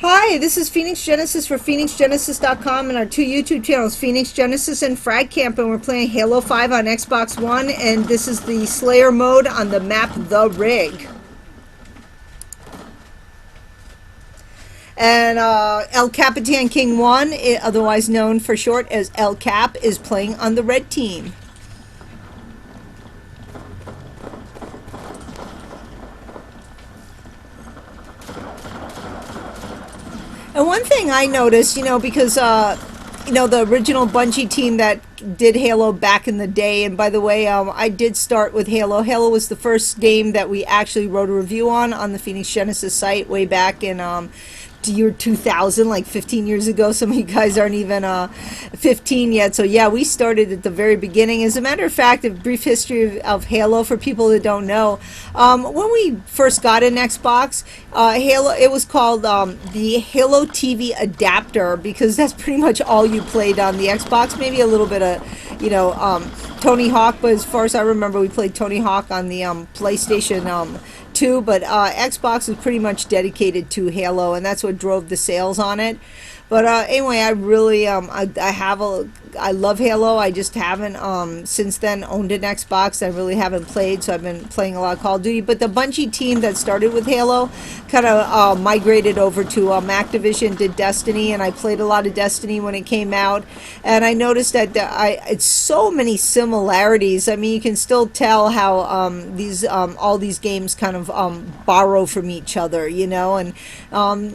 Hi, this is Phoenix Genesis for PhoenixGenesis.com and our two YouTube channels, Phoenix Genesis and Fragcamp, and we're playing Halo 5 on Xbox One, and this is the Slayer mode on the map The Rig. And El Capitan King 1, otherwise known for short as ElCap, is playing on the red team. And one thing I noticed, because the original Bungie team that did Halo back in the day, and by the way, I did start with Halo. Halo was the first game that we actually wrote a review on the Phoenix Genesis site way back in the year 2000, like 15 years ago. Some of you guys aren't even 15 yet. So yeah, we started at the very beginning. As a matter of fact, a brief history of Halo for people that don't know. When we first got an Xbox, Halo, it was called the Halo TV adapter, because that's pretty much all you played on the Xbox. Maybe a little bit of, Tony Hawk, but as far as I remember, we played Tony Hawk on the PlayStation 2, but Xbox was pretty much dedicated to Halo, and that's what drove the sales on it. But anyway, I really I love Halo. I just haven't since then owned an Xbox. I really haven't played, so I've been playing a lot of Call of Duty. But the Bungie team that started with Halo kind of migrated over to Activision, did Destiny, and I played a lot of Destiny when it came out. And I noticed that it's so many similarities. I mean, you can still tell how these all these games kind of borrow from each other, and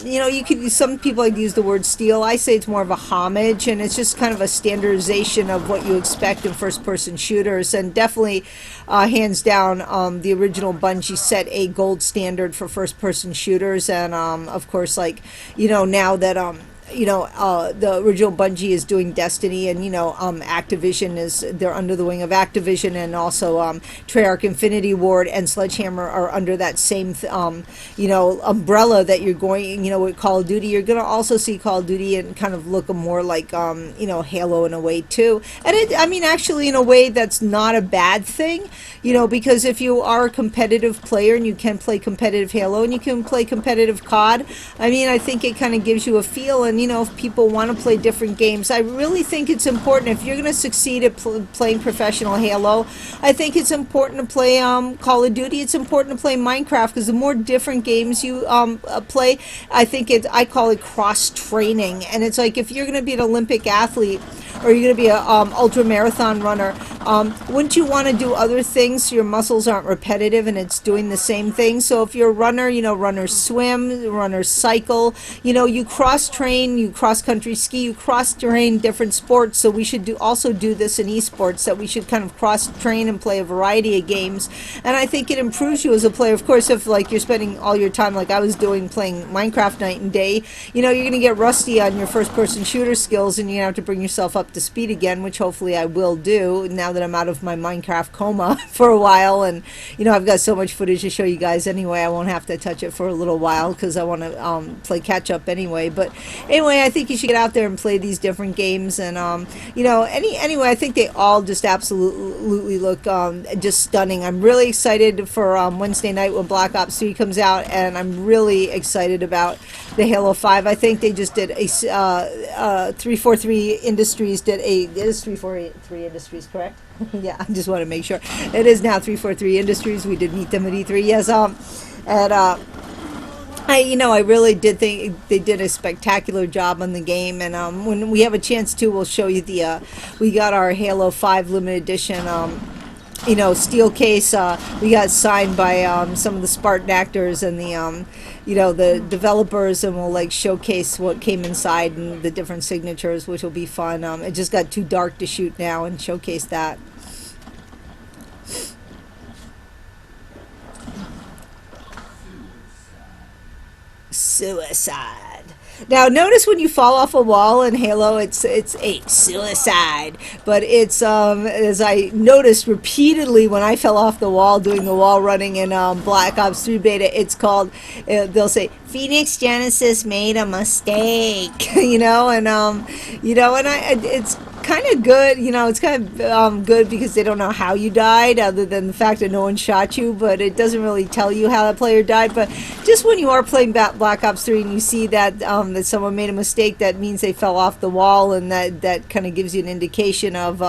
you could, some people like to use the word steal. I say it's more of a homage, and it's just kind of a standardization of what you expect in first-person shooters. And definitely, hands down, the original Bungie set a gold standard for first-person shooters. And of course, now that the original Bungie is doing Destiny, and Activision they're under the wing of Activision, and also Treyarch Infinity Ward and Sledgehammer are under that same umbrella that you're going, with Call of Duty. You're going to also see Call of Duty and kind of look more like Halo in a way too. And actually in a way that's not a bad thing, because if you are a competitive player and you can play competitive Halo and you can play competitive COD, I think it kind of gives you a feel. And if people want to play different games, I really think it's important, if you're going to succeed at playing professional Halo, I think it's important to play Call of Duty. It's important to play Minecraft, because the more different games you play, I call it cross training. And it's like, if you're going to be an Olympic athlete, or you're going to be a ultra marathon runner, wouldn't you want to do other things so your muscles aren't repetitive and it's doing the same thing? So if you're a runner, runners swim, runners cycle, you cross train, you cross country ski, you cross train different sports. So we should also do this in esports, that we should kind of cross train and play a variety of games. And I think it improves you as a player. Of course, if you're spending all your time, like I was doing, playing Minecraft night and day, you're going to get rusty on your first person shooter skills, and you have to bring yourself up to speed again, which hopefully I will do now that I'm out of my Minecraft coma for a while. And I've got so much footage to show you guys anyway, I won't have to touch it for a little while, because I want to play catch up anyway. But anyway, I think you should get out there and play these different games. And anyway, I think they all just absolutely look just stunning. I'm really excited for Wednesday night when Black Ops 3 comes out, and I'm really excited about the Halo 5. I think they just did a 343 Industries did it is 343 Industries, correct? Yeah, I just want to make sure. It is now 343 Industries. We did meet them at E3. Yes, and I really did think they did a spectacular job on the game. And when we have a chance to, we'll show you we got our Halo 5 limited edition steel case. We got signed by some of the Spartan actors and the developers, and we'll showcase what came inside and the different signatures, which will be fun. It just got too dark to shoot now and showcase that. Suicide. Now, notice when you fall off a wall in Halo, it's a suicide. But it's as I noticed repeatedly when I fell off the wall doing the wall running in Black Ops 3 beta, it's called. They'll say Phoenix Genesis made a mistake, and it's kind of good. It's kind of good because they don't know how you died, other than the fact that no one shot you. But it doesn't really tell you how that player died. But just when you are playing Black Ops 3 and you see that that someone made a mistake, that means they fell off the wall, and that kind of gives you an indication of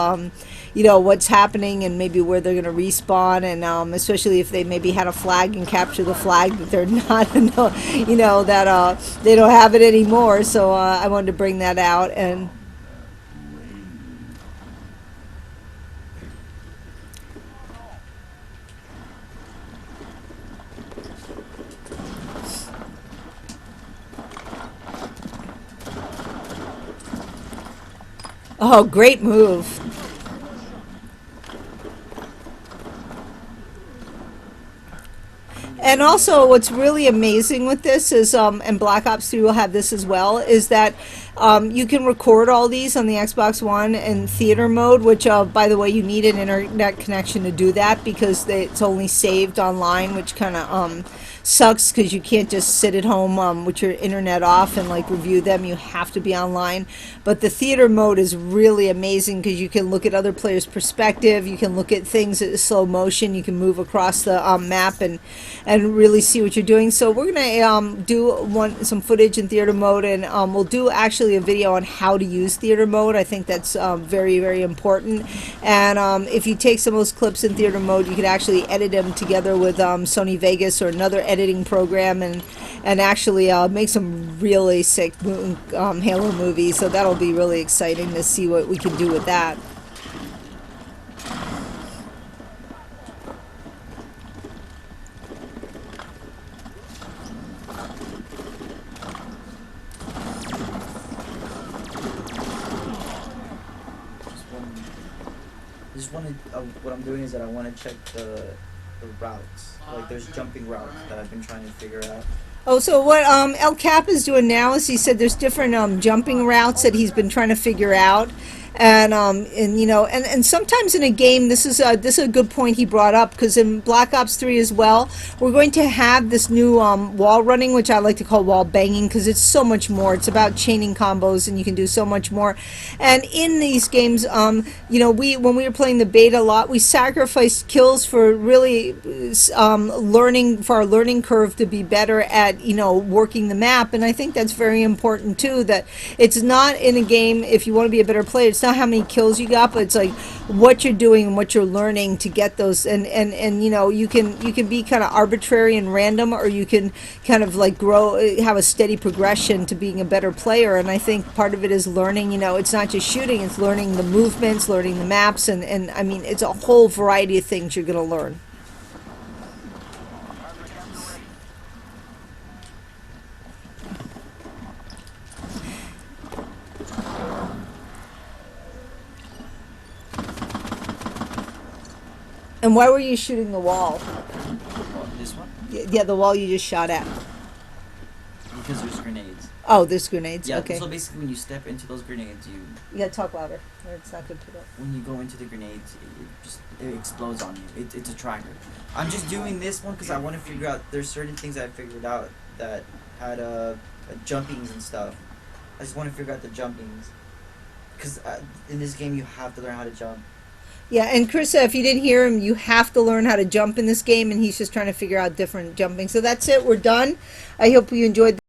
what's happening and maybe where they're going to respawn, and especially if they maybe had a flag and capture the flag that they're not, that they don't have it anymore. So I wanted to bring that out. And oh, great move. And also, what's really amazing with this is, and Black Ops 3 will have this as well, is that you can record all these on the Xbox One in theater mode, which, by the way, you need an internet connection to do that, because it's only saved online, which kind of sucks, because you can't just sit at home with your internet off and like review them. You have to be online. But the theater mode is really amazing, because you can look at other players' perspective, you can look at things at slow motion, you can move across the map and really see what you're doing. So we're gonna do some footage in theater mode, and we'll do actually a video on how to use theater mode. I think that's very, very important. And if you take some of those clips in theater mode, you could actually edit them together with Sony Vegas or another editing program, and actually make some really sick Halo movies. So that'll be really exciting to see what we can do with that. Just wanted what I'm doing is that I want to check the routes. Like there's jumping routes that I've been trying to figure out. Oh, so what ElCap is doing now is he said there's different jumping routes that he's been trying to figure out. And sometimes in a game, this is a good point he brought up, because in Black Ops 3 as well, we're going to have this new wall running, which I like to call wall banging, because it's so much more. It's about chaining combos, and you can do so much more. And in these games, when we were playing the beta a lot, we sacrificed kills for really learning, for our learning curve to be better at working the map. And I think that's very important too. That it's not in a game, if you want to be a better player, it's not how many kills you got, but it's like what you're doing and what you're learning to get those. And you can be kind of arbitrary and random, or you can kind of like have a steady progression to being a better player. And I think part of it is learning. It's not just shooting; it's learning the movements, learning the maps, and I mean, it's a whole variety of things you're going to learn. And why were you shooting the wall? This one? Yeah, the wall you just shot at. Because there's grenades. Oh, there's grenades. Yeah. Okay. So basically, when you step into those grenades, You gotta talk louder, or it's not good to go. when you go into the grenades, it explodes on you. It's a tracker. I'm just doing this one because I want to figure out. There's certain things I figured out that had jumpings and stuff. I just want to figure out the jumpings, because in this game you have to learn how to jump. Yeah, and Chris, if you didn't hear him, you have to learn how to jump in this game, and he's just trying to figure out different jumping. So that's it. We're done. I hope you enjoyed